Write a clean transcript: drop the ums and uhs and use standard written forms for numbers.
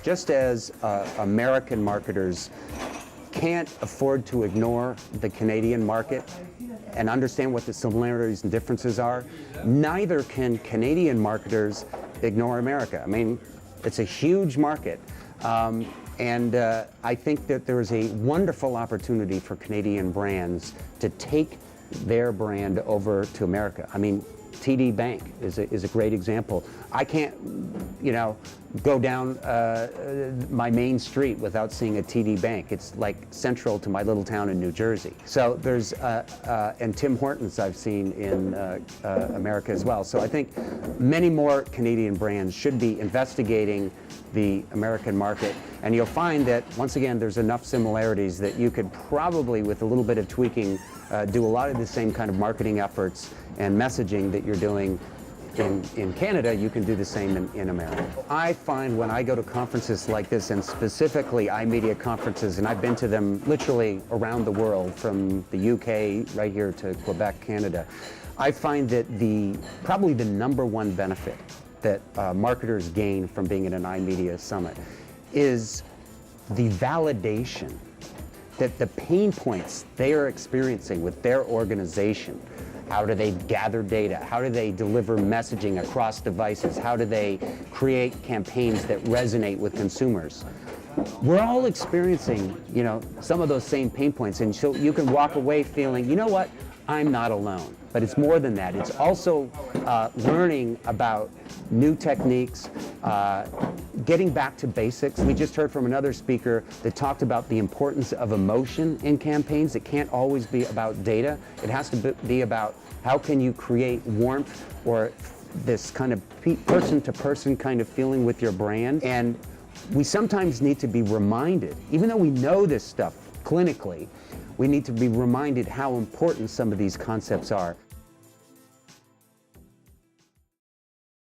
just as American marketers can't afford to ignore the Canadian market and understand what the similarities and differences are, neither can Canadian marketers ignore America. I mean, it's a huge market. And I think that there is a wonderful opportunity for Canadian brands to take their brand over to America. I mean, TD Bank is a great example. I can't, go down my main street without seeing a TD Bank. It's like central to my little town in New Jersey. So there's, and Tim Hortons I've seen in America as well. So I think many more Canadian brands should be investigating the American market, and you'll find that, once again, there's enough similarities that you could probably, with a little bit of tweaking, do a lot of the same kind of marketing efforts and messaging that you're doing in Canada. You can do the same in America. I find when I go to conferences like this, and specifically iMedia conferences, and I've been to them literally around the world, from the UK right here to Quebec, Canada, I find that probably the #1 benefit that marketers gain from being at an iMedia summit is the validation that the pain points they are experiencing with their organization. How do they gather data? How do they deliver messaging across devices? How do they create campaigns that resonate with consumers? We're all experiencing, some of those same pain points, and so you can walk away feeling, you know what, I'm not alone. But it's more than that. It's also learning about new techniques, getting back to basics. We just heard from another speaker that talked about the importance of emotion in campaigns. It can't always be about data. It has to be about how can you create warmth or this kind of person-to-person kind of feeling with your brand. And we sometimes need to be reminded, even though we know this stuff clinically, we need to be reminded how important some of these concepts are.